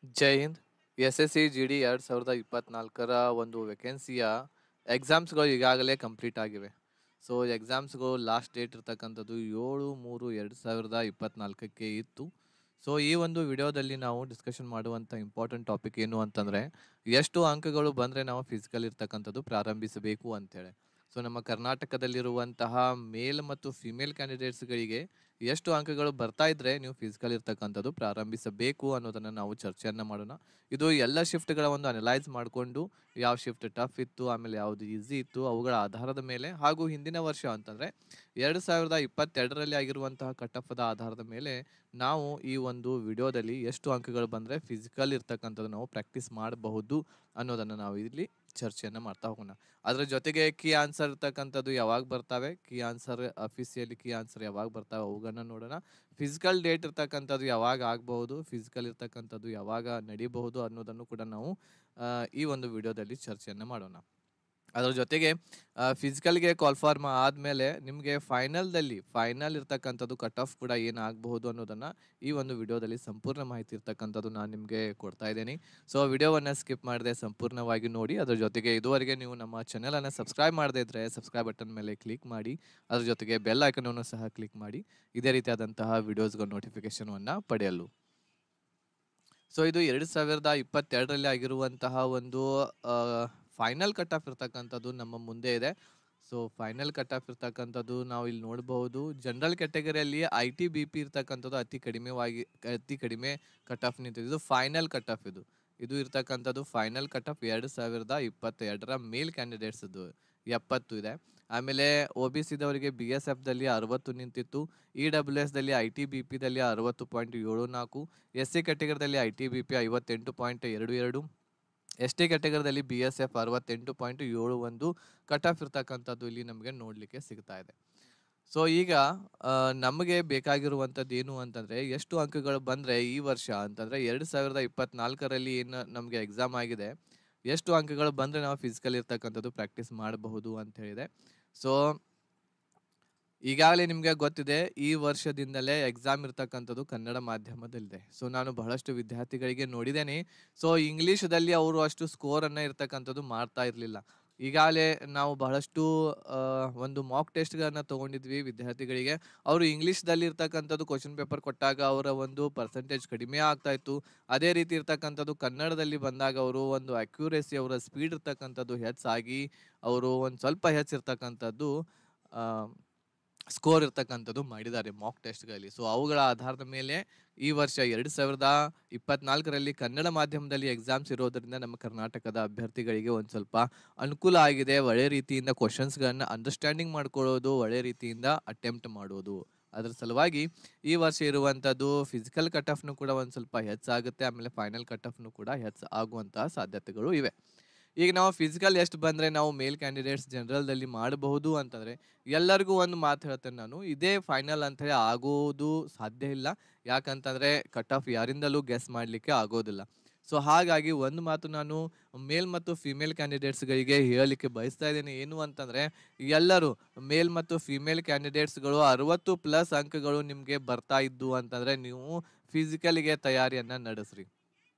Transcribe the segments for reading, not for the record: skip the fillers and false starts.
ಜೈ Hind. SSC GD 2024ರ ಒಂದು ವೇಕೆನ್ಸಿಯ ಎಕ್ಸಾಮ್ಸ್ಗಳು ಈಗಾಗಲೇ complete ಆಗಿವೆ. ಸೊ ಎಕ್ಸಾಮ್ಸ್ಗಳು ಲಾಸ್ಟ್ ಡೇಟ್ ಇರ್ತಕ್ಕಂಥದ್ದು 7/3/2024ಕ್ಕೆ ಇತ್ತು. ಸೊ ಈ ಒಂದು ವಿಡಿಯೋದಲ್ಲಿ ನಾವು ಡಿಸ್ಕಷನ್ ಮಾಡುವಂಥ ಇಂಪಾರ್ಟೆಂಟ್ ಟಾಪಿಕ್ ಏನು ಅಂತಂದರೆ, ಎಷ್ಟು ಅಂಕಗಳು ಬಂದರೆ ನಾವು ಫಿಸಿಕಲ್ ಇರ್ತಕ್ಕಂಥದ್ದು ಪ್ರಾರಂಭಿಸಬೇಕು ಅಂತೇಳಿ. ಸೊ ನಮ್ಮ ಕರ್ನಾಟಕದಲ್ಲಿರುವಂತಹ ಮೇಲ್ ಮತ್ತು ಫಿಮೇಲ್ ಕ್ಯಾಂಡಿಡೇಟ್ಸ್ಗಳಿಗೆ ಎಷ್ಟು ಅಂಕಗಳು ಬರ್ತಾ ಇದ್ರೆ ನೀವು ಫಿಸಿಕಲ್ ಇರ್ತಕ್ಕಂಥದ್ದು ಪ್ರಾರಂಭಿಸಬೇಕು ಅನ್ನೋದನ್ನು ನಾವು ಚರ್ಚೆಯನ್ನು ಮಾಡೋಣ. ಇದು ಎಲ್ಲ ಶಿಫ್ಟ್ಗಳ ಒಂದು ಅನಲೈಸ್ ಮಾಡಿಕೊಂಡು ಯಾವ ಶಿಫ್ಟ್ ಟಫ್ ಇತ್ತು, ಆಮೇಲೆ ಯಾವುದು ಈಸಿ ಇತ್ತು, ಅವುಗಳ ಆಧಾರದ ಮೇಲೆ ಹಾಗೂ ಹಿಂದಿನ ವರ್ಷ ಅಂತಂದರೆ 2022ರಲ್ಲಿ ಆಗಿರುವಂತಹ ಕಟ್ಟಫದ ಆಧಾರದ ಮೇಲೆ ನಾವು ಈ ಒಂದು ವಿಡಿಯೋದಲ್ಲಿ ಎಷ್ಟು ಅಂಕಗಳು ಬಂದರೆ ಫಿಸಿಕಲ್ ಇರ್ತಕ್ಕಂಥದ್ದು ನಾವು ಪ್ರಾಕ್ಟೀಸ್ ಮಾಡಬಹುದು ಅನ್ನೋದನ್ನು ನಾವು ಇಲ್ಲಿ ಚರ್ಚೆಯನ್ನು ಮಾಡ್ತಾ ಹೋಗೋಣ. ಅದ್ರ ಜೊತೆಗೆ ಕೀ ಆನ್ಸರ್ ಇರ್ತಕ್ಕಂಥದ್ದು ಯಾವಾಗ ಬರ್ತಾವೆ, ಕೀ ಆನ್ಸರ್ ಅಫಿಸಿಯಲಿ ಕೀ ಆನ್ಸರ್ ಯಾವಾಗ ಬರ್ತಾವೆ ಅವುಗಳನ್ನ ನೋಡೋಣ. ಫಿಸಿಕಲ್ ಡೇಟ್ ಇರ್ತಕ್ಕಂಥದ್ದು ಯಾವಾಗ ಆಗಬಹುದು, ಫಿಸಿಕಲ್ ಇರ್ತಕ್ಕಂಥದ್ದು ಯಾವಾಗ ನಡೀಬಹುದು ಅನ್ನೋದನ್ನು ಕೂಡ ನಾವು ಈ ಒಂದು ವಿಡಿಯೋದಲ್ಲಿ ಚರ್ಚೆಯನ್ನು ಮಾಡೋಣ. ಅದ್ರ ಜೊತೆಗೆ ಫಿಸಿಕಲ್ಗೆ ಕಾಲ್ಫಾರ್ಮ್ ಆದಮೇಲೆ ನಿಮಗೆ ಫೈನಲ್ ಇರ್ತಕ್ಕಂಥದ್ದು ಕಟ್ ಆಫ್ ಕೂಡ ಏನಾಗಬಹುದು ಅನ್ನೋದನ್ನು ಈ ಒಂದು ವಿಡಿಯೋದಲ್ಲಿ ಸಂಪೂರ್ಣ ಮಾಹಿತಿ ಇರ್ತಕ್ಕಂಥದ್ದು ನಾನು ನಿಮಗೆ ಕೊಡ್ತಾ ಇದ್ದೀನಿ. ಸೊ ವಿಡಿಯೋವನ್ನು ಸ್ಕಿಪ್ ಮಾಡದೆ ಸಂಪೂರ್ಣವಾಗಿ ನೋಡಿ. ಅದ್ರ ಜೊತೆಗೆ ಇದುವರೆಗೆ ನೀವು ನಮ್ಮ ಚಾನಲನ್ನು ಸಬ್ಸ್ಕ್ರೈಬ್ ಮಾಡದೇ ಇದ್ದರೆ ಸಬ್ಸ್ಕ್ರೈಬ್ ಬಟನ್ ಮೇಲೆ ಕ್ಲಿಕ್ ಮಾಡಿ. ಅದ್ರ ಜೊತೆಗೆ ಬೆಲ್ ಐಕನನ್ನು ಸಹ ಕ್ಲಿಕ್ ಮಾಡಿ ಇದೇ ರೀತಿಯಾದಂತಹ ವಿಡಿಯೋಸ್ಗಳ ನೋಟಿಫಿಕೇಶನನ್ನು ಪಡೆಯಲು. ಸೊ ಇದು 2022ರಲ್ಲಿ ಆಗಿರುವಂತಹ ಒಂದು ಫೈನಲ್ ಕಟ್ ಆಫ್ ಇರ್ತಕ್ಕಂಥದ್ದು ನಮ್ಮ ಮುಂದೆ ಇದೆ. ಸೊ ಫೈನಲ್ ಕಟ್ ಆಫ್ ಇರ್ತಕ್ಕಂಥದ್ದು ನಾವು ಇಲ್ಲಿ ನೋಡಬಹುದು. ಜನರಲ್ ಕ್ಯಾಟಗರಿಯಲ್ಲಿ ITBP ಇರ್ತಕ್ಕಂಥದ್ದು ಅತಿ ಕಡಿಮೆ ಕಟ್ ಆಫ್ ನಿಂತಿದೆ. ಇದು ಫೈನಲ್ ಕಟ್ ಆಫ್ ಇದು ಇರ್ತಕ್ಕಂಥದ್ದು ಫೈನಲ್ ಕಟ್ ಆಫ್ 2022ರ ಮೇಲ್ ಕ್ಯಾಂಡಿಡೇಟ್ಸ್ದು 70 ಇದೆ. ಆಮೇಲೆ OBC ದವರಿಗೆ BSFದಲ್ಲಿ 60 ನಿಂತಿತ್ತು. EWS ದಲ್ಲಿ ITBPದಲ್ಲಿ 60.74, SC ಕ್ಯಾಟಗರಿದಲ್ಲಿ ITBP 58.22, ST ಕ್ಯಾಟಗರಿದಲ್ಲಿ BSF 68.71 cut off ಇರ್ತಕ್ಕಂಥದ್ದು ಇಲ್ಲಿ ನಮಗೆ ನೋಡಲಿಕ್ಕೆ ಸಿಗ್ತಾ ಇದೆ. ಸೊ ಈಗ ನಮಗೆ ಬೇಕಾಗಿರುವಂಥದ್ದು ಏನು ಅಂತಂದರೆ, ಎಷ್ಟು ಅಂಕಗಳು ಬಂದರೆ ಈ ವರ್ಷ ಅಂತಂದರೆ 2024ರಲ್ಲಿ ಏನು ನಮಗೆ ಎಕ್ಸಾಮ್ ಆಗಿದೆ, ಎಷ್ಟು ಅಂಕಗಳು ಬಂದರೆ ನಾವು ಫಿಸಿಕಲ್ ಇರ್ತಕ್ಕಂಥದ್ದು ಪ್ರಾಕ್ಟೀಸ್ ಮಾಡಬಹುದು ಅಂತ ಹೇಳಿದೆ. ಸೊ ಈಗಾಗಲೇ ನಿಮಗೆ ಗೊತ್ತಿದೆ, ಈ ವರ್ಷದಿಂದಲೇ ಎಕ್ಸಾಮ್ ಇರ್ತಕ್ಕಂಥದ್ದು ಕನ್ನಡ ಮಾಧ್ಯಮದಲ್ಲಿದೆ. ಸೊ ನಾನು ಬಹಳಷ್ಟು ವಿದ್ಯಾರ್ಥಿಗಳಿಗೆ ನೋಡಿದ್ದೇನೆ. ಸೊ ಇಂಗ್ಲೀಷದಲ್ಲಿ ಅವರು ಅಷ್ಟು ಸ್ಕೋರನ್ನು ಇರ್ತಕ್ಕಂಥದ್ದು ಮಾಡ್ತಾ ಇರಲಿಲ್ಲ. ಈಗಾಗಲೇ ನಾವು ಬಹಳಷ್ಟು ಒಂದು ಮಾಕ್ ಟೆಸ್ಟ್ಗಳನ್ನು ತೊಗೊಂಡಿದ್ವಿ ವಿದ್ಯಾರ್ಥಿಗಳಿಗೆ. ಅವರು ಇಂಗ್ಲೀಷ್ದಲ್ಲಿ ಇರ್ತಕ್ಕಂಥದ್ದು ಕ್ವಶನ್ ಪೇಪರ್ ಕೊಟ್ಟಾಗ ಅವರ ಒಂದು ಪರ್ಸೆಂಟೇಜ್ ಕಡಿಮೆ ಆಗ್ತಾಯಿತ್ತು. ಅದೇ ರೀತಿ ಇರ್ತಕ್ಕಂಥದ್ದು ಕನ್ನಡದಲ್ಲಿ ಬಂದಾಗ ಅವರು ಒಂದು ಅಕ್ಯುರೇಸಿ, ಅವರ ಸ್ಪೀಡ್ ಇರ್ತಕ್ಕಂಥದ್ದು ಹೆಚ್ಚಾಗಿ ಅವರು ಒಂದು ಸ್ವಲ್ಪ ಹೆಚ್ಚಿರ್ತಕ್ಕಂಥದ್ದು ಸ್ಕೋರ್ ಇರ್ತಕ್ಕಂಥದ್ದು ಮಾಡಿದ್ದಾರೆ ಮಾಕ್ ಟೆಸ್ಟ್ಗಳಲ್ಲಿ. ಸೊ ಅವುಗಳ ಆಧಾರದ ಮೇಲೆ ಈ ವರ್ಷ 2024ರಲ್ಲಿ ಕನ್ನಡ ಮಾಧ್ಯಮದಲ್ಲಿ ಎಕ್ಸಾಮ್ಸ್ ಇರೋದರಿಂದ ನಮ್ಮ ಕರ್ನಾಟಕದ ಅಭ್ಯರ್ಥಿಗಳಿಗೆ ಒಂದು ಸ್ವಲ್ಪ ಅನುಕೂಲ ಆಗಿದೆ. ಒಳ್ಳೆ ರೀತಿಯಿಂದ ಕ್ವಶನ್ಸ್ಗಳನ್ನು ಅಂಡರ್ಸ್ಟ್ಯಾಂಡಿಂಗ್ ಮಾಡ್ಕೊಳ್ಳೋದು, ಒಳ್ಳೆ ರೀತಿಯಿಂದ ಅಟೆಂಪ್ಟ್ ಮಾಡೋದು. ಅದರ ಸಲುವಾಗಿ ಈ ವರ್ಷ ಇರುವಂಥದ್ದು ಫಿಸಿಕಲ್ ಕಟ್ ಆಫ್ನು ಕೂಡ ಒಂದು ಸ್ವಲ್ಪ ಹೆಚ್ಚಾಗುತ್ತೆ. ಆಮೇಲೆ ಫೈನಲ್ ಕಟ್ ಆಫ್ನು ಕೂಡ ಆಗುವಂತಹ ಸಾಧ್ಯತೆಗಳು ಇವೆ. ಈಗ ನಾವು ಫಿಸಿಕಲ್ ಎಷ್ಟು ಬಂದರೆ ನಾವು ಮೇಲ್ ಕ್ಯಾಂಡಿಡೇಟ್ಸ್ ಜನರಲ್ದಲ್ಲಿ ಮಾಡಬಹುದು ಅಂತಂದರೆ, ಎಲ್ಲರಿಗೂ ಒಂದು ಮಾತು ಹೇಳ್ತೇನೆ ನಾನು, ಇದೇ ಫೈನಲ್ ಅಂಥೇಳಿ ಆಗೋದು ಸಾಧ್ಯ ಇಲ್ಲ. ಯಾಕಂತಂದರೆ ಕಟ್ ಆಫ್ ಯಾರಿಂದಲೂ ಗೆಸ್ ಮಾಡಲಿಕ್ಕೆ ಆಗೋದಿಲ್ಲ. ಸೊ ಹಾಗಾಗಿ ಒಂದು ಮಾತು ನಾನು ಮೇಲ್ ಮತ್ತು ಫಿಮೇಲ್ ಕ್ಯಾಂಡಿಡೇಟ್ಸ್ಗಳಿಗೆ ಹೇಳಲಿಕ್ಕೆ ಬಯಸ್ತಾ ಇದ್ದೀನಿ. ಏನು ಅಂತಂದರೆ, ಎಲ್ಲರೂ ಮೇಲ್ ಮತ್ತು ಫಿಮೇಲ್ ಕ್ಯಾಂಡಿಡೇಟ್ಸ್ಗಳು 60+ ಅಂಕಗಳು ನಿಮಗೆ ಬರ್ತಾ ಇದ್ದು ಅಂತಂದರೆ ನೀವು ಫಿಸಿಕಲಿಗೆ ತಯಾರಿಯನ್ನು ನಡೆಸ್ರಿ.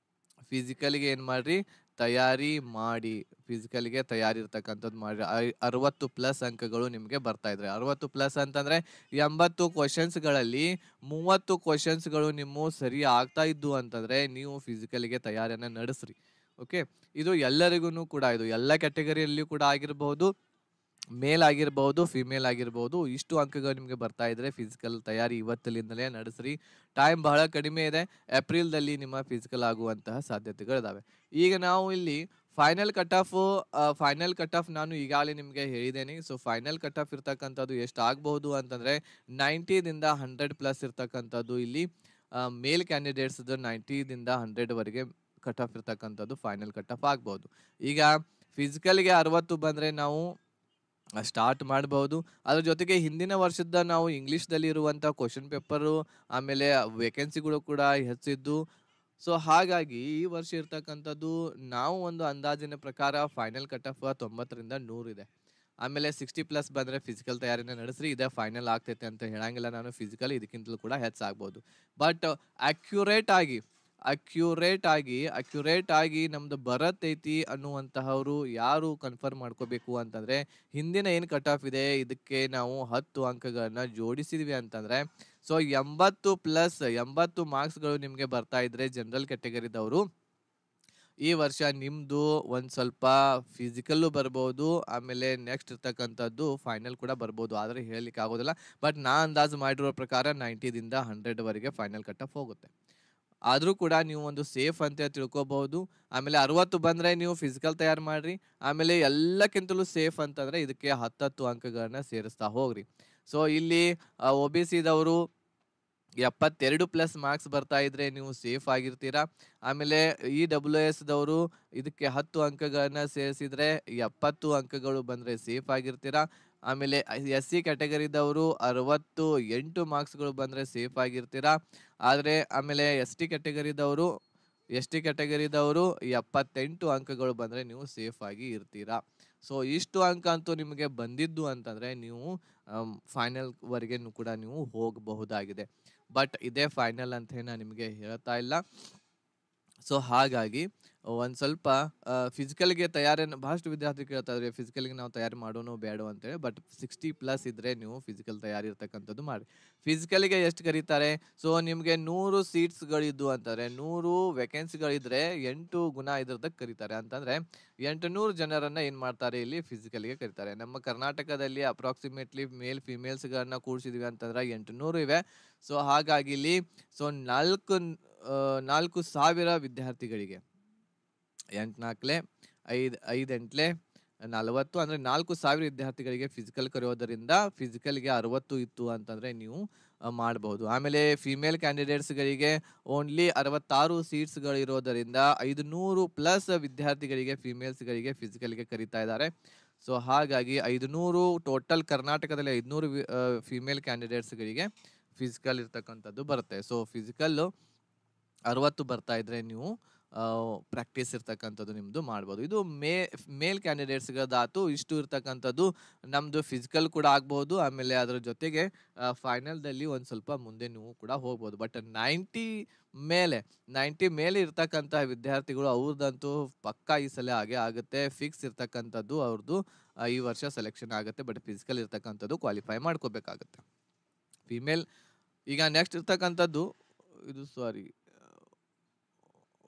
ಫಿಸಿಕಲಿಗೆ ಏನು ಮಾಡಿರಿ, ತಯಾರಿ ಮಾಡಿ. ಫಿಸಿಕಲ್ಗೆ ತಯಾರಿ ಇರ್ತಕ್ಕಂಥದ್ದು ಮಾಡಿರಿ. 60+ ಅಂಕಗಳು ನಿಮಗೆ ಬರ್ತಾ ಇದ್ರೆ, 60+ ಅಂತಂದರೆ 80 ಕ್ವಶನ್ಸ್ಗಳಲ್ಲಿ 30 ಕ್ವಶನ್ಸ್ಗಳು ನಿಮ್ಮ ಸರಿ ಆಗ್ತಾ ಇದ್ದು ಅಂತಂದರೆ ನೀವು ಫಿಸಿಕಲ್ಗೆ ತಯಾರಿಯನ್ನು ನಡೆಸ್ರಿ. ಓಕೆ, ಇದು ಎಲ್ಲರಿಗೂ ಕೂಡ, ಇದು ಎಲ್ಲ ಕ್ಯಾಟಗರಿಯಲ್ಲಿಯೂ ಕೂಡ ಆಗಿರಬಹುದು, ಮೇಲ್ ಆಗಿರ್ಬೋದು, ಫಿಮೇಲ್ ಆಗಿರ್ಬೋದು. ಇಷ್ಟು ಅಂಕಗಳು ನಿಮಗೆ ಬರ್ತಾ ಇದ್ರೆ ಫಿಸಿಕಲ್ ತಯಾರಿ ಇವತ್ತಲಿಂದಲೇ ನಡೆಸ್ರಿ. ಟೈಮ್ ಬಹಳ ಕಡಿಮೆ ಇದೆ. ಏಪ್ರಿಲ್ದಲ್ಲಿ ನಿಮ್ಮ ಫಿಸಿಕಲ್ ಆಗುವಂತಹ ಸಾಧ್ಯತೆಗಳಿದಾವೆ. ಈಗ ನಾವು ಇಲ್ಲಿ ಫೈನಲ್ ಕಟ್ ಆಫ್ ನಾನು ಈಗಾಗಲೇ ನಿಮಗೆ ಹೇಳಿದ್ದೇನೆ. ಸೊ ಫೈನಲ್ ಕಟ್ ಆಫ್ ಇರ್ತಕ್ಕಂಥದ್ದು ಎಷ್ಟು ಆಗ್ಬಹುದು ಅಂತಂದರೆ 90ದಿಂದ 100+ ಇರ್ತಕ್ಕಂಥದ್ದು ಇಲ್ಲಿ ಮೇಲ್ ಕ್ಯಾಂಡಿಡೇಟ್ಸ್ದು 90ದಿಂದ 100ವರೆಗೆ ಕಟ್ ಆಫ್ ಇರ್ತಕ್ಕಂಥದ್ದು ಫೈನಲ್ ಕಟ್ ಆಫ್ ಆಗ್ಬೋದು. ಈಗ ಫಿಸಿಕಲ್ಗೆ 60 ಬಂದರೆ ನಾವು ಸ್ಟಾರ್ಟ್ ಮಾಡಬಹುದು. ಅದ್ರ ಜೊತೆಗೆ ಹಿಂದಿನ ವರ್ಷದ ನಾವು ಇಂಗ್ಲೀಷ್ದಲ್ಲಿ ಇರುವಂಥ ಕ್ವಶನ್ ಪೇಪರು, ಆಮೇಲೆ ವೇಕೆನ್ಸಿಗಳು ಕೂಡ ಹೆಚ್ಚಿದ್ದು. ಸೊ ಹಾಗಾಗಿ ಈ ವರ್ಷ ಇರ್ತಕ್ಕಂಥದ್ದು ನಾವು ಒಂದು ಅಂದಾಜಿನ ಪ್ರಕಾರ ಫೈನಲ್ ಕಟ್ ಆಫ್ 90ರಿಂದ 100 ಇದೆ. ಆಮೇಲೆ 60+ ಬಂದರೆ ಫಿಸಿಕಲ್ ತಯಾರಿನ ನಡೆಸ್ರಿ. ಇದೇ ಫೈನಲ್ ಆಗ್ತೈತೆ ಅಂತ ಹೇಳಂಗಿಲ್ಲ ನಾನು. ಫಿಸಿಕಲ್ ಇದಕ್ಕಿಂತಲೂ ಕೂಡ ಹೆಚ್ಚಾಗ್ಬೋದು. ಬಟ್ ಅಕ್ಯುರೇಟ್ ಆಗಿ ಅಕ್ಯುರೇಟ್ ಆಗಿ ನಮ್ದು ಬರತೈತಿ ಅನ್ನುವಂತಹವ್ರು ಯಾರು ಕನ್ಫರ್ಮ್ ಮಾಡ್ಕೋಬೇಕು ಅಂತಂದ್ರೆ, ಹಿಂದಿನ ಏನು ಕಟ್ ಆಫ್ ಇದೆ ಇದಕ್ಕೆ ನಾವು 10 ಅಂಕಗಳನ್ನ ಜೋಡಿಸಿದ್ವಿ ಅಂತಂದ್ರೆ, ಸೊ 80 ಮಾರ್ಕ್ಸ್ಗಳು ನಿಮ್ಗೆ ಬರ್ತಾ ಇದ್ರೆ ಜನರಲ್ ಕ್ಯಾಟಗರಿದವರು, ಈ ವರ್ಷ ನಿಮ್ದು ಒಂದ್ ಸ್ವಲ್ಪ ಫಿಸಿಕಲ್ಲು ಬರ್ಬೋದು, ಆಮೇಲೆ ನೆಕ್ಸ್ಟ್ ಇರ್ತಕ್ಕಂಥದ್ದು ಫೈನಲ್ ಕೂಡ ಬರ್ಬೋದು. ಆದ್ರೆ ಹೇಳಲಿಕ್ಕೆ ಆಗೋದಿಲ್ಲ. ಬಟ್ ನಾ ಅಂದಾಜು ಮಾಡಿರೋ ಪ್ರಕಾರ 90ದಿಂದ 100 ವರೆಗೆ ಫೈನಲ್ ಕಟ್ ಆಫ್ ಹೋಗುತ್ತೆ. ಆದ್ರೂ ಕೂಡ ನೀವು ಒಂದು ಸೇಫ್ ಅಂತ ತಿಳ್ಕೊಬಹುದು. ಆಮೇಲೆ 60 ಬಂದ್ರೆ ನೀವು ಫಿಸಿಕಲ್ ತಯಾರು ಮಾಡ್ರಿ. ಆಮೇಲೆ ಎಲ್ಲಕ್ಕಿಂತಲೂ ಸೇಫ್ ಅಂತಂದ್ರೆ ಇದಕ್ಕೆ 10 ಅಂಕಗಳನ್ನ ಸೇರಿಸ್ತಾ ಹೋಗ್ರಿ. ಸೊ ಇಲ್ಲಿ OBCದವರು 72 ಪ್ಲಸ್ ಮಾರ್ಕ್ಸ್ ಬರ್ತಾ ಇದ್ರೆ ನೀವು ಸೇಫ್ ಆಗಿರ್ತೀರಾ. ಆಮೇಲೆ EWS ದವರು ಇದಕ್ಕೆ 10 ಅಂಕಗಳನ್ನ ಸೇರಿಸಿದ್ರೆ 70 ಅಂಕಗಳು ಬಂದ್ರೆ ಸೇಫ್ ಆಗಿರ್ತೀರಾ. ಆಮೇಲೆ SC ಕ್ಯಾಟಗರಿದವರು 68 ಮಾರ್ಕ್ಸ್ಗಳು ಬಂದ್ರೆ ಸೇಫ್ ಆಗಿರ್ತೀರಾ. ಆದ್ರೆ ಆಮೇಲೆ ST ಕ್ಯಾಟಗರಿದವರು 78 ಅಂಕಗಳು ಬಂದ್ರೆ ನೀವು ಸೇಫ್ ಆಗಿ ಇರ್ತೀರಾ. ಸೊ ಇಷ್ಟು ಅಂಕ ಅಂತೂ ನಿಮಗೆ ಬಂದಿದ್ದು ಅಂತಂದ್ರೆ ನೀವು ಫೈನಲ್ ವರೆಗೆ ಕೂಡ ನೀವು ಹೋಗಬಹುದಾಗಿದೆ. ಬಟ್ ಇದೇ ಫೈನಲ್ ಅಂತ ನಾನು ನಿಮಗೆ ಹೇಳ್ತಾ ಇಲ್ಲ. ಸೊ ಹಾಗಾಗಿ ಒಂದ್ ಸ್ವಲ್ಪ ಫಿಸಿಕಲ್ಗೆ ತಯಾರಿಯನ್ನು ಬಹಳಷ್ಟು ವಿದ್ಯಾರ್ಥಿ ಕೇಳ್ತಾ ಇದ್ರೆ, ಫಿಸಿಕಲ್ಗೆ ನಾವು ತಯಾರಿ ಮಾಡೋನು ಬೇಡ ಅಂತೇಳಿ. ಬಟ್ 60+ ಇದ್ರೆ ನೀವು ಫಿಸಿಕಲ್ ತಯಾರಿ ಇರ್ತಕ್ಕಂಥದ್ದು ಮಾಡಿ. ಫಿಸಿಕಲ್ಗೆ ಎಷ್ಟು ಕರೀತಾರೆ? ಸೊ ನಿಮ್ಗೆ 100 ಸೀಟ್ಸ್ಗಳಿದ್ದು ಅಂತಾರೆ, 100 ವೇಕೆನ್ಸಿಗಳಿದ್ರೆ 8 ಗುಣ ಇದ್ರದಕ್ಕೆ ಕರೀತಾರೆ. ಅಂತಂದ್ರೆ 800 ಜನರನ್ನ ಏನ್ ಮಾಡ್ತಾರೆ ಇಲ್ಲಿ ಫಿಸಿಕಲ್ಗೆ ಕರೀತಾರೆ. ನಮ್ಮ ಕರ್ನಾಟಕದಲ್ಲಿ ಅಪ್ರಾಕ್ಸಿಮೇಟ್ಲಿ ಮೇಲ್ ಫಿಮೇಲ್ಸ್ಗಳನ್ನ ಕೂಡಿಸಿದ್ವಿ ಅಂತಂದ್ರೆ 800 ಇವೆ. ಸೊ ಹಾಗಾಗಿ ಇಲ್ಲಿ ಸೊ 4,000 ವಿದ್ಯಾರ್ಥಿಗಳಿಗೆ 8×4 5 5 8 40 ಅಂದ್ರೆ 4,000 ವಿದ್ಯಾರ್ಥಿಗಳಿಗೆ ಫಿಸಿಕಲ್ ಕರೆಯೋದರಿಂದ ಫಿಸಿಕಲ್ಗೆ 60 ಇತ್ತು ಅಂತಂದ್ರೆ ನೀವು ಮಾಡಬಹುದು. ಆಮೇಲೆ ಫಿಮೇಲ್ ಕ್ಯಾಂಡಿಡೇಟ್ಸ್ಗಳಿಗೆ ಓನ್ಲಿ 66 ಸೀಟ್ಸ್ಗಳು ಇರೋದರಿಂದ 500+ ವಿದ್ಯಾರ್ಥಿಗಳಿಗೆ ಫಿಮೇಲ್ಸ್ಗಳಿಗೆ ಫಿಸಿಕಲ್ಗೆ ಕರೀತಾ ಇದ್ದಾರೆ. ಸೊ ಹಾಗಾಗಿ 500 ಟೋಟಲ್ ಕರ್ನಾಟಕದಲ್ಲಿ 500 ಫಿಮೇಲ್ ಕ್ಯಾಂಡಿಡೇಟ್ಸ್ಗಳಿಗೆ ಫಿಸಿಕಲ್ ಇರ್ತಕ್ಕಂಥದ್ದು ಬರುತ್ತೆ. ಸೊ ಫಿಸಿಕಲ್ಲು 60 ಬರ್ತಾ ಇದ್ರೆ ನೀವು ಪ್ರಾಕ್ಟೀಸ್ ಇರ್ತಕ್ಕಂಥದ್ದು ನಿಮ್ದು ಮಾಡ್ಬೋದು. ಇದು ಮೇಲ್ ಕ್ಯಾಂಡಿಡೇಟ್ಸ್ಗಳದಾತು ಇಷ್ಟು ಇರ್ತಕ್ಕಂಥದ್ದು. ನಮ್ದು ಫಿಸಿಕಲ್ ಕೂಡ ಆಗ್ಬಹುದು, ಆಮೇಲೆ ಅದ್ರ ಜೊತೆಗೆ ಫೈನಲ್ದಲ್ಲಿ ಒಂದು ಸ್ವಲ್ಪ ಮುಂದೆ ನೀವು ಕೂಡ ಹೋಗ್ಬೋದು. ಬಟ್ 90 ಮೇಲೆ ಇರ್ತಕ್ಕಂಥ ವಿದ್ಯಾರ್ಥಿಗಳು ಅವ್ರದ್ದಂತೂ ಪಕ್ಕಾ ಈ ಸಲ ಹಾಗೆ ಆಗುತ್ತೆ. ಫಿಕ್ಸ್ ಇರ್ತಕ್ಕಂಥದ್ದು ಅವ್ರದ್ದು ಈ ವರ್ಷ ಸೆಲೆಕ್ಷನ್ ಆಗುತ್ತೆ. ಬಟ್ ಫಿಸಿಕಲ್ ಇರ್ತಕ್ಕಂಥದ್ದು ಕ್ವಾಲಿಫೈ ಮಾಡ್ಕೋಬೇಕಾಗುತ್ತೆ. ಫಿಮೇಲ್ ಈಗ ನೆಕ್ಸ್ಟ್ ಇರ್ತಕ್ಕಂಥದ್ದು ಇದು ಸಾರಿ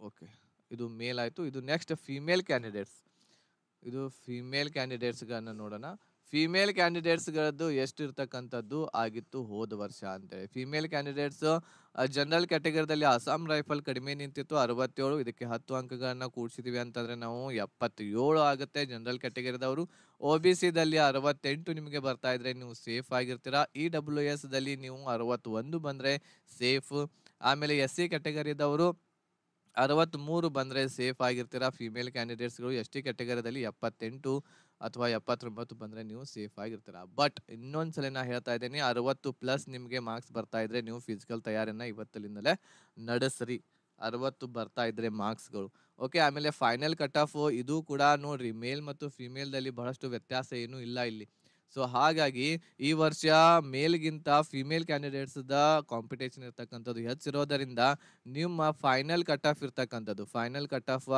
ಓಕೆ, ಇದು ಮೇಲ್ ಆಯಿತು. ಇದು ನೆಕ್ಸ್ಟ್ ಫಿಮೇಲ್ ಕ್ಯಾಂಡಿಡೇಟ್ಸ್ಗಳನ್ನ ನೋಡೋಣ. ಫಿಮೇಲ್ ಕ್ಯಾಂಡಿಡೇಟ್ಸ್ಗಳದ್ದು ಎಷ್ಟು ಇರ್ತಕ್ಕಂಥದ್ದು ಆಗಿತ್ತು ಹೋದ ವರ್ಷ ಅಂತೇಳಿ. ಫಿಮೇಲ್ ಕ್ಯಾಂಡಿಡೇಟ್ಸ್ ಜನರಲ್ ಕ್ಯಾಟಗರಿದಲ್ಲಿ ಅಸ್ಸಾಂ ರೈಫಲ್ ಕಡಿಮೆ ನಿಂತಿತ್ತು 67. ಇದಕ್ಕೆ 10 ಅಂಕಗಳನ್ನ ಕೂಡಿಸಿದ್ವಿ ಅಂತಂದ್ರೆ ನಾವು 77 ಆಗುತ್ತೆ ಜನರಲ್ ಕ್ಯಾಟಗರಿದವರು. OBCದಲ್ಲಿ 68 ನಿಮಗೆ ಬರ್ತಾ ಇದ್ರೆ ನೀವು ಸೇಫ್ ಆಗಿರ್ತೀರಾ. EWS ದಲ್ಲಿ ನೀವು 61 ಬಂದ್ರೆ ಸೇಫ್. ಆಮೇಲೆ SC ಕ್ಯಾಟಗರಿದವರು 63 ಬಂದ್ರೆ ಸೇಫ್ ಆಗಿರ್ತೀರಾ ಫಿಮೇಲ್ ಕ್ಯಾಂಡಿಡೇಟ್ಸ್ಗಳು. ST ಕ್ಯಾಟಗರಿದಲ್ಲಿ 78 ಅಥವಾ 79 ಬಂದ್ರೆ ನೀವು ಸೇಫ್ ಆಗಿರ್ತೀರಾ. ಬಟ್ ಇನ್ನೊಂದ್ಸಲ ನಾ ಹೇಳ್ತಾ ಇದ್ದೀನಿ, 60+ ನಿಮಗೆ ಮಾರ್ಕ್ಸ್ ಬರ್ತಾ ಇದ್ರೆ ನೀವು ಫಿಸಿಕಲ್ ತಯಾರಿಯನ್ನ ಇವತ್ತಲಿಂದಲೇ ನಡೆಸ್ರಿ. 60 ಬರ್ತಾ ಇದ್ರೆ ಮಾರ್ಕ್ಸ್ಗಳು ಓಕೆ. ಆಮೇಲೆ ಫೈನಲ್ ಕಟ್ ಆಫ್ ಇದು ಕೂಡ ನೋಡ್ರಿ, ಮೇಲ್ ಮತ್ತು ಫಿಮೇಲ್ದಲ್ಲಿ ಬಹಳಷ್ಟು ವ್ಯತ್ಯಾಸ ಏನೂ ಇಲ್ಲ ಇಲ್ಲಿ. ಸೊ ಹಾಗಾಗಿ ಈ ವರ್ಷ ಮೇಲ್ಗಿಂತ ಫಿಮೇಲ್ ಕ್ಯಾಂಡಿಡೇಟ್ಸ್ದ ಕಾಂಪಿಟೇಷನ್ ಇರ್ತಕ್ಕಂಥದ್ದು ಹೆಚ್ಚಿರೋದರಿಂದ ನಿಮ್ಮ ಫೈನಲ್ ಕಟ್ ಆಫ್ ಇರ್ತಕ್ಕಂಥದ್ದು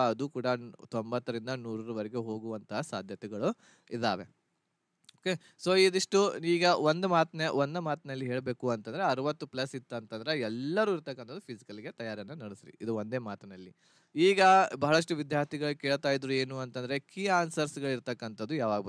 ಅದು ಕೂಡ 90ರಿಂದ 100ರವರೆಗೆ ಹೋಗುವಂತಹ ಸಾಧ್ಯತೆಗಳು ಇದಾವೆ. ಓಕೆ, ಸೊ ಇದಿಷ್ಟು. ಈಗ ಒಂದು ಮಾತಿನಲ್ಲಿ ಹೇಳಬೇಕು ಅಂತಂದ್ರೆ 60+ ಇತ್ತಂತಂದ್ರೆ ಎಲ್ಲರೂ ಇರ್ತಕ್ಕಂಥದ್ದು ಫಿಸಿಕಲ್ಗೆ ತಯಾರನ್ನ ನಡೆಸ್ರಿ. ಇದು ಒಂದೇ ಮಾತಿನಲ್ಲಿ. ಈಗ ಬಹಳಷ್ಟು ವಿದ್ಯಾರ್ಥಿಗಳು ಕೇಳ್ತಾ ಇದ್ರು ಏನು ಅಂತಂದ್ರೆ ಕೀ ಆನ್ಸರ್ಸ್ಗಳು ಇರ್ತಕ್ಕಂಥದ್ದು ಯಾವಾಗ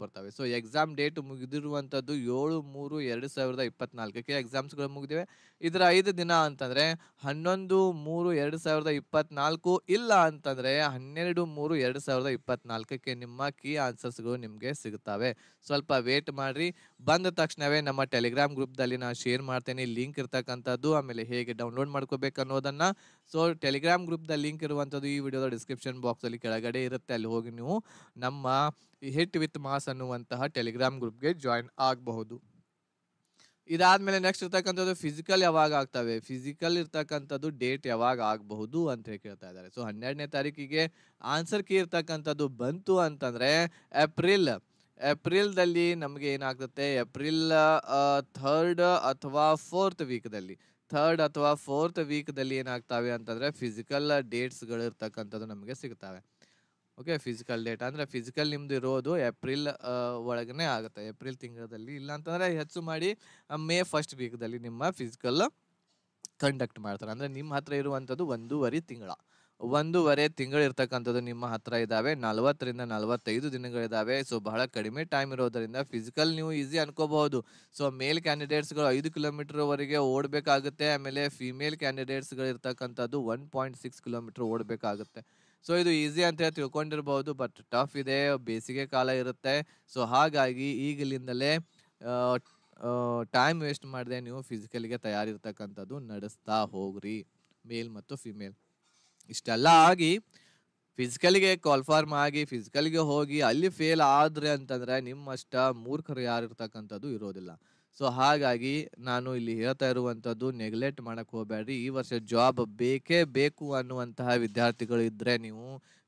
ಬರ್ತವೆ. ಸೊ ಎಕ್ಸಾಮ್ ಡೇಟ್ ಮುಗಿದಿರುವಂಥದ್ದು 7/3/2024 ಎಕ್ಸಾಮ್ಸ್ಗಳು ಮುಗಿದಿವೆ. ಇದರ 5 ದಿನ ಅಂತಂದ್ರೆ 11/3/2024 ಇಲ್ಲ ಅಂತಂದ್ರೆ 12/3/2024 ನಿಮ್ಮ ಕೀ ಆನ್ಸರ್ಸ್ಗಳು ನಿಮ್ಗೆ ಸಿಗುತ್ತವೆ. ಸ್ವಲ್ಪ ವೇಟ್ ಮಾಡ್ರಿ. ಬಂದ ತಕ್ಷಣವೇ ನಮ್ಮ ಟೆಲಿಗ್ರಾಮ್ ಗ್ರೂಪ್ದಲ್ಲಿ ನಾನು ಶೇರ್ ಮಾಡ್ತೇನೆ ಲಿಂಕ್ ಇರ್ತಕ್ಕಂಥದ್ದು, ಆಮೇಲೆ ಹೇಗೆ ಡೌನ್ಲೋಡ್ ಮಾಡ್ಕೋಬೇಕು ಅನ್ನೋದನ್ನ. ಸೊ ಟೆಲಿಗ್ರಾಮ್ ಗ್ರೂಪ್ದ ಲಿಂಕ್ ಇರುವಂಥದ್ದು ಈ ವಿಡಿಯೋದ ಡಿಸ್ಕ್ರಿಪ್ಷನ್ ಬಾಕ್ಸ್ ಅಲ್ಲಿ ಕೆಳಗಡೆ ಇರುತ್ತೆ. ಅಲ್ಲಿ ಹೋಗಿ ನೀವು ನಮ್ಮ ಹಿಟ್ ವಿತ್ ಮಾಸ್ ಅನ್ನುವಂತಹ ಟೆಲಿಗ್ರಾಮ್ ಗ್ರೂಪ್ಗೆ ಜಾಯಿನ್ ಆಗಬಹುದು. ಇದಾದ್ಮೇಲೆ ನೆಕ್ಸ್ಟ್ ಇರ್ತಕ್ಕಂಥದ್ದು ಫಿಸಿಕಲ್ ಯಾವಾಗ ಆಗ್ತವೆ, ಫಿಸಿಕಲ್ ಇರ್ತಕ್ಕಂಥದ್ದು ಡೇಟ್ ಯಾವಾಗ ಆಗಬಹುದು ಅಂತ ಹೇಳಿ ಕೇಳ್ತಾ ಇದ್ದಾರೆ. ಸೊ 12ನೇ ತಾರೀಕಿಗೆ ಆನ್ಸರ್ ಕೀ ಇರ್ತಕ್ಕಂಥದ್ದು ಬಂತು ಅಂತಂದ್ರೆ ಏಪ್ರಿಲ್ದಲ್ಲಿ ನಮಗೆ ಏನಾಗುತ್ತೆ, ಏಪ್ರಿಲ್ 3rd ಅಥವಾ 4th ವೀಕ್ದಲ್ಲಿ ಥರ್ಡ್ ಅಥವಾ ಫೋರ್ತ್ ವೀಕ್ದಲ್ಲಿ ಏನಾಗ್ತವೆ ಅಂತಂದರೆ ಫಿಸಿಕಲ್ ಡೇಟ್ಸ್ಗಳು ಇರ್ತಕ್ಕಂಥದ್ದು ನಮಗೆ ಸಿಗ್ತವೆ. ಓಕೆ, ಫಿಸಿಕಲ್ ಡೇಟ್ ಅಂದರೆ ಫಿಸಿಕಲ್ ನಿಮ್ದು ಇರೋದು ಏಪ್ರಿಲ್ ಒಳಗನೆ ಆಗುತ್ತೆ, ಏಪ್ರಿಲ್ ತಿಂಗಳಲ್ಲಿ. ಇಲ್ಲ ಅಂತಂದರೆ ಹೆಚ್ಚು ಮಾಡಿ ಮೇ ಫಸ್ಟ್ ವೀಕ್ದಲ್ಲಿ ನಿಮ್ಮ ಫಿಸಿಕಲ್ ಕಂಡಕ್ಟ್ ಮಾಡ್ತಾರೆ. ಅಂದರೆ ನಿಮ್ಮ ಹತ್ರ ಇರುವಂಥದ್ದು 1.5 ತಿಂಗಳು ಇರ್ತಕ್ಕಂಥದ್ದು ನಿಮ್ಮ ಹತ್ರ ಇದ್ದಾವೆ. 40ರಿಂದ 45 ದಿನಗಳಿದ್ದಾವೆ. ಸೊ ಬಹಳ ಕಡಿಮೆ ಟೈಮ್ ಇರೋದರಿಂದ ಫಿಸಿಕಲ್ ನೀವು ಈಸಿ ಅನ್ಕೋಬಹುದು. ಸೊ ಮೇಲ್ ಕ್ಯಾಂಡಿಡೇಟ್ಸ್ಗಳು 5 ಕಿಲೋಮೀಟರ್ವರೆಗೆ ಓಡಬೇಕಾಗುತ್ತೆ. ಆಮೇಲೆ ಫಿಮೇಲ್ ಕ್ಯಾಂಡಿಡೇಟ್ಸ್ಗಳು ಇರ್ತಕ್ಕಂಥದ್ದು 1.6 ಕಿಲೋಮೀಟರ್ ಓಡಬೇಕಾಗುತ್ತೆ. ಸೊ ಇದು ಈಸಿ ಅಂತ ಹೇಳಿ ತಿಳ್ಕೊಂಡಿರ್ಬೋದು, ಬಟ್ ಟಫ್ ಇದೆ, ಬೇಸಿಗೆ ಕಾಲ ಇರುತ್ತೆ. ಸೊ ಹಾಗಾಗಿ ಈಗಲಿಂದಲೇ ಟೈಮ್ ವೇಸ್ಟ್ ಮಾಡದೆ ನೀವು ಫಿಸಿಕಲ್ಗೆ ತಯಾರಿರ್ತಕ್ಕಂಥದ್ದು ನಡೆಸ್ತಾ ಹೋಗ್ರಿ, ಮೇಲ್ ಮತ್ತು ಫಿಮೇಲ್. ಇಷ್ಟೆಲ್ಲ ಆಗಿ ಫಿಸಿಕಲ್ಗೆ ಕಾಲ್ಫಾರ್ಮ್ ಆಗಿ ಫಿಸಿಕಲ್ಗೆ ಹೋಗಿ ಅಲ್ಲಿ ಫೇಲ್ ಆದ್ರೆ ಅಂತಂದ್ರೆ ನಿಮ್ಮಷ್ಟ ಮೂರ್ಖರು ಯಾರು ಇರ್ತಕ್ಕಂಥದ್ದು ಇರೋದಿಲ್ಲ. ಸೊ ಹಾಗಾಗಿ ನಾನು ಇಲ್ಲಿ ಹೇಳ್ತಾ ಇರುವಂಥದ್ದು, ನೆಗ್ಲೆಕ್ಟ್ ಮಾಡಕ್ಕೆ ಹೋಗಬೇಡ್ರಿ. ಈ ವರ್ಷ ಜಾಬ್ ಬೇಕೇ ಬೇಕು ಅನ್ನುವಂತಹ ವಿದ್ಯಾರ್ಥಿಗಳು ಇದ್ದರೆ ನೀವು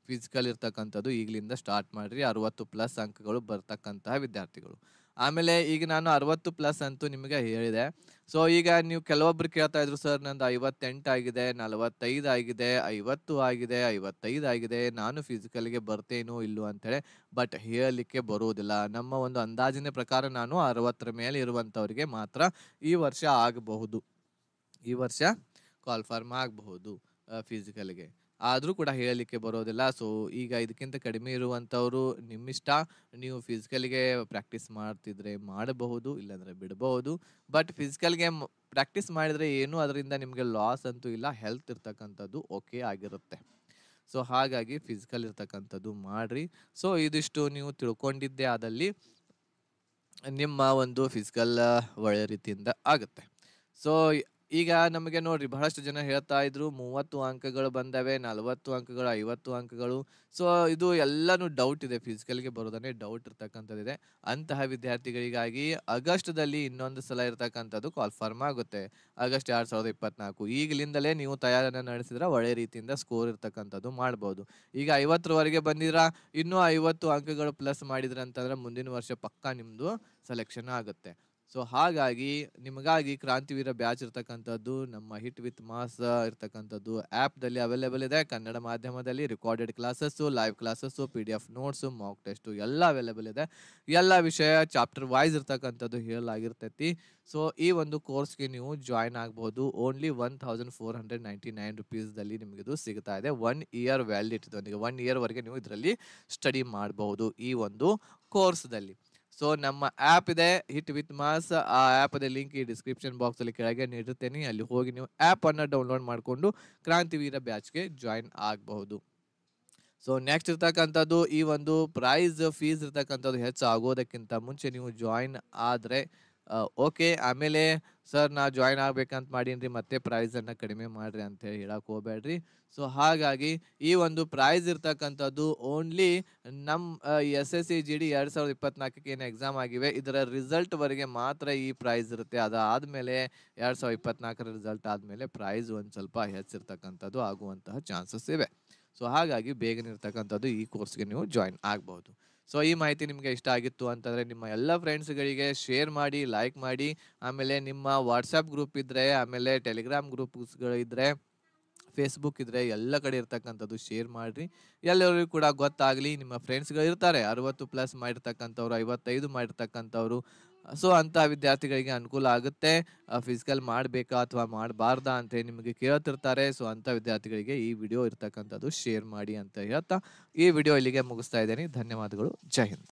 ಫಿಸಿಕಲ್ ಇರ್ತಕ್ಕಂಥದ್ದು ಈಗಲಿಂದ ಸ್ಟಾರ್ಟ್ ಮಾಡಿರಿ. 60+ ಅಂಕಗಳು ಬರ್ತಕ್ಕಂತಹ ವಿದ್ಯಾರ್ಥಿಗಳು. ಆಮೇಲೆ ಈಗ ನಾನು 60+ ಅಂತೂ ನಿಮಗೆ ಹೇಳಿದೆ. ಸೊ ಈಗ ನೀವು ಕೆಲವೊಬ್ರು ಕೇಳ್ತಾ ಇದ್ರು, ಸರ್ ನಂದು 58 ಆಗಿದೆ, 45 ಆಗಿದೆ, 50 ಆಗಿದೆ, 55 ಆಗಿದೆ, ನಾನು ಫಿಸಿಕಲ್ಗೆ ಬರ್ತೇನೋ ಇಲ್ಲೋ ಅಂತೇಳಿ. ಬಟ್ ಹೇಳಲಿಕ್ಕೆ ಬರುವುದಿಲ್ಲ. ನಮ್ಮ ಒಂದು ಅಂದಾಜಿನ ಪ್ರಕಾರ ನಾನು 60 ಮೇಲೆ ಇರುವಂಥವ್ರಿಗೆ ಮಾತ್ರ ಈ ವರ್ಷ ಆಗಬಹುದು, ಈ ವರ್ಷ ಕಾಲ್ಫಾರ್ಮ್ ಆಗಬಹುದು ಫಿಸಿಕಲ್ಗೆ. ಆದರೂ ಕೂಡ ಹೇಳಲಿಕ್ಕೆ ಬರೋದಿಲ್ಲ. ಸೊ ಈಗ ಇದಕ್ಕಿಂತ ಕಡಿಮೆ ಇರುವಂಥವರು ನಿಮ್ಮಿಷ್ಟ. ನೀವು ಫಿಸಿಕಲ್ಗೆ ಪ್ರಾಕ್ಟೀಸ್ ಮಾಡ್ತಿದ್ರೆ ಮಾಡಬಹುದು, ಇಲ್ಲಾಂದರೆ ಬಿಡಬಹುದು. ಬಟ್ ಫಿಸಿಕಲ್ಗೆ ಪ್ರಾಕ್ಟೀಸ್ ಮಾಡಿದರೆ ಏನು ಅದರಿಂದ ನಿಮಗೆ ಲಾಸ್ ಅಂತೂ ಇಲ್ಲ, ಹೆಲ್ತ್ ಇರ್ತಕ್ಕಂಥದ್ದು ಓಕೆ ಆಗಿರುತ್ತೆ. ಸೊ ಹಾಗಾಗಿ ಫಿಸಿಕಲ್ ಇರ್ತಕ್ಕಂಥದ್ದು ಮಾಡಿರಿ. ಸೊ ಇದಿಷ್ಟು ನೀವು ತಿಳ್ಕೊಂಡಿದ್ದೇ ಆದಲ್ಲಿ ನಿಮ್ಮ ಒಂದು ಫಿಸಿಕಲ್ ಒಳ್ಳೆ ರೀತಿಯಿಂದ ಆಗುತ್ತೆ. ಸೊ ಈಗ ನಮಗೆ ನೋಡ್ರಿ, ಬಹಳಷ್ಟು ಜನ ಹೇಳ್ತಾ ಇದ್ರು 30 ಅಂಕಗಳು ಬಂದವೆ, 40 ಅಂಕಗಳು, 50 ಅಂಕಗಳು. ಸೊ ಇದು ಎಲ್ಲನೂ ಡೌಟ್ ಇದೆ, ಫಿಸಿಕಲ್ಗೆ ಬರೋದನ್ನೇ ಡೌಟ್ ಇರ್ತಕ್ಕಂಥದ್ದಿದೆ. ಅಂತಹ ವಿದ್ಯಾರ್ಥಿಗಳಿಗಾಗಿ ಆಗಸ್ಟ್ದಲ್ಲಿ ಇನ್ನೊಂದು ಸಲ ಇರ್ತಕ್ಕಂಥದ್ದು ಕಾಲ್ಫಾರ್ಮ್ ಆಗುತ್ತೆ, ಆಗಸ್ಟ್ 2024. ಈಗಲಿಂದಲೇ ನೀವು ತಯಾರಿಯನ್ನು ನಡೆಸಿದ್ರೆ ಒಳ್ಳೆ ರೀತಿಯಿಂದ ಸ್ಕೋರ್ ಇರ್ತಕ್ಕಂಥದ್ದು ಮಾಡ್ಬೋದು. ಈಗ 50ರವರೆಗೆ ಬಂದಿರಾ, ಇನ್ನೂ 50 ಅಂಕಗಳು ಪ್ಲಸ್ ಮಾಡಿದ್ರೆ ಅಂತಂದ್ರೆ ಮುಂದಿನ ವರ್ಷ ಪಕ್ಕಾ ನಿಮ್ಮದು ಸೆಲೆಕ್ಷನ್ ಆಗುತ್ತೆ. ಸೊ ಹಾಗಾಗಿ ನಿಮಗಾಗಿ ಕ್ರಾಂತಿವೀರ ಬ್ಯಾಚ್ ಇರ್ತಕ್ಕಂಥದ್ದು ನಮ್ಮ ಹಿಟ್ ವಿತ್ ಮಾಸ್ ಇರ್ತಕ್ಕಂಥದ್ದು ಆ್ಯಪ್ದಲ್ಲಿ ಅವೈಲೇಬಲ್ ಇದೆ. ಕನ್ನಡ ಮಾಧ್ಯಮದಲ್ಲಿ recorded classes, live classes, PDF notes, mock test ಎಲ್ಲ ಅವೈಲೇಬಲ್ ಇದೆ. ಎಲ್ಲ ವಿಷಯ ಚಾಪ್ಟರ್ ವೈಸ್ ಇರ್ತಕ್ಕಂಥದ್ದು ಹೇಳಲಾಗಿರ್ತೈತಿ. ಸೊ ಈ ಒಂದು ಕೋರ್ಸ್ಗೆ ನೀವು ಜಾಯ್ನ್ ಆಗ್ಬೋದು. ಓನ್ಲಿ 1499 ರುಪೀಸ್ದಲ್ಲಿ ನಿಮಗಿದು ಸಿಗ್ತಾ ಇದೆ. 1 ಇಯರ್ ವ್ಯಾಲಿಡಿಟಿದೊಂದಿಗೆ 1 ಇಯರ್ವರೆಗೆ ನೀವು ಇದರಲ್ಲಿ ಸ್ಟಡಿ ಮಾಡಬಹುದು ಈ ಒಂದು ಕೋರ್ಸ್ದಲ್ಲಿ. ಸೊ ನಮ್ಮ ಆ್ಯಪ್ ಇದೆ ಹಿಟ್ ವಿತ್ ಮಾಸ್. ಆ ಆ್ಯಪದ ಲಿಂಕ್ ಈ ಡಿಸ್ಕ್ರಿಪ್ಷನ್ ಬಾಕ್ಸಲ್ಲಿ ಕೆಳಗೆ ನೀಡಿರ್ತೇನೆ. ಅಲ್ಲಿ ಹೋಗಿ ನೀವು ಆ್ಯಪನ್ನು ಡೌನ್ಲೋಡ್ ಮಾಡಿಕೊಂಡು ಕ್ರಾಂತಿವೀರ ಬ್ಯಾಚ್ಗೆ ಜಾಯಿನ್ ಆಗಬಹುದು. ಸೊ ನೆಕ್ಸ್ಟ್ ಇರ್ತಕ್ಕಂಥದ್ದು ಈ ಒಂದು ಫೀಸ್ ಇರ್ತಕ್ಕಂಥದ್ದು ಹೆಚ್ಚು ಆಗೋದಕ್ಕಿಂತ ಮುಂಚೆ ನೀವು ಜಾಯಿನ್ ಆದರೆ ಓಕೆ. ಆಮೇಲೆ ಸರ್ ನಾ ಜಾಯಿನ್ ಆಗ್ಬೇಕಂತ ಮಾಡೀನಿ, ಮತ್ತೆ ಪ್ರೈಸನ್ನು ಕಡಿಮೆ ಮಾಡಿರಿ ಅಂತೇಳಿ ಹೇಳಕ್ಕೆ ಹೋಗಬೇಡ್ರಿ. ಸೊ ಹಾಗಾಗಿ ಈ ಒಂದು ಪ್ರೈಸ್ ಇರ್ತಕ್ಕಂಥದ್ದು ಓನ್ಲಿ ನಮ್ಮ SSC GD 2024 ಏನು ಎಕ್ಸಾಮ್ ಆಗಿವೆ ಇದರ ರಿಸಲ್ಟ್ವರೆಗೆ ಮಾತ್ರ ಈ ಪ್ರೈಸ್ ಇರುತ್ತೆ. ಅದಾದಮೇಲೆ 2024 ರಿಸಲ್ಟ್ ಆದಮೇಲೆ ಪ್ರೈಸ್ ಒಂದು ಸ್ವಲ್ಪ ಹೆಚ್ಚಿರ್ತಕ್ಕಂಥದ್ದು ಆಗುವಂತಹ ಚಾನ್ಸಸ್ ಇವೆ. ಸೊ ಹಾಗಾಗಿ ಬೇಗನೆ ಇರ್ತಕ್ಕಂಥದ್ದು ಈ ಕೋರ್ಸ್ಗೆ ನೀವು ಜಾಯಿನ್ ಆಗ್ಬೋದು. ಸೊ ಈ ಮಾಹಿತಿ ನಿಮಗೆ ಇಷ್ಟ ಆಗಿತ್ತು ಅಂತಂದರೆ ನಿಮ್ಮ ಎಲ್ಲ ಫ್ರೆಂಡ್ಸ್ಗಳಿಗೆ ಶೇರ್ ಮಾಡಿ, ಲೈಕ್ ಮಾಡಿ. ಆಮೇಲೆ ನಿಮ್ಮ ವಾಟ್ಸಪ್ ಗ್ರೂಪ್ ಇದ್ದರೆ, ಆಮೇಲೆ ಟೆಲಿಗ್ರಾಮ್ ಗ್ರೂಪ್ಸ್ಗಳಿದ್ದರೆ, ಫೇಸ್ಬುಕ್ ಇದ್ದರೆ ಎಲ್ಲ ಕಡೆ ಇರ್ತಕ್ಕಂಥದ್ದು ಶೇರ್ ಮಾಡಿರಿ. ಎಲ್ಲರಿಗೂ ಕೂಡ ಗೊತ್ತಾಗಲಿ. ನಿಮ್ಮ ಫ್ರೆಂಡ್ಸ್ಗಳು ಇರ್ತಾರೆ 60+ ಮಾಡಿರ್ತಕ್ಕಂಥವ್ರು, 55 ಮಾಡಿರ್ತಕ್ಕಂಥವ್ರು. ಸೊ ಅಂಥ ವಿದ್ಯಾರ್ಥಿಗಳಿಗೆ ಅನುಕೂಲ ಆಗುತ್ತೆ. ಫಿಸಿಕಲ್ ಮಾಡಬೇಕಾ ಅಥವಾ ಮಾಡಬಾರ್ದಾ ಅಂತೇಳಿ ನಿಮಗೆ ಕೇಳ್ತಿರ್ತಾರೆ. ಸೊ ಅಂಥ ವಿದ್ಯಾರ್ಥಿಗಳಿಗೆ ಈ ವಿಡಿಯೋ ಇರ್ತಕ್ಕಂಥದ್ದು ಶೇರ್ ಮಾಡಿ ಅಂತ ಹೇಳ್ತಾ ಈ ವಿಡಿಯೋ ಇಲ್ಲಿಗೆ ಮುಗಿಸ್ತಾ ಇದ್ದೇನೆ. ಧನ್ಯವಾದಗಳು. ಜೈ ಹಿಂದ್.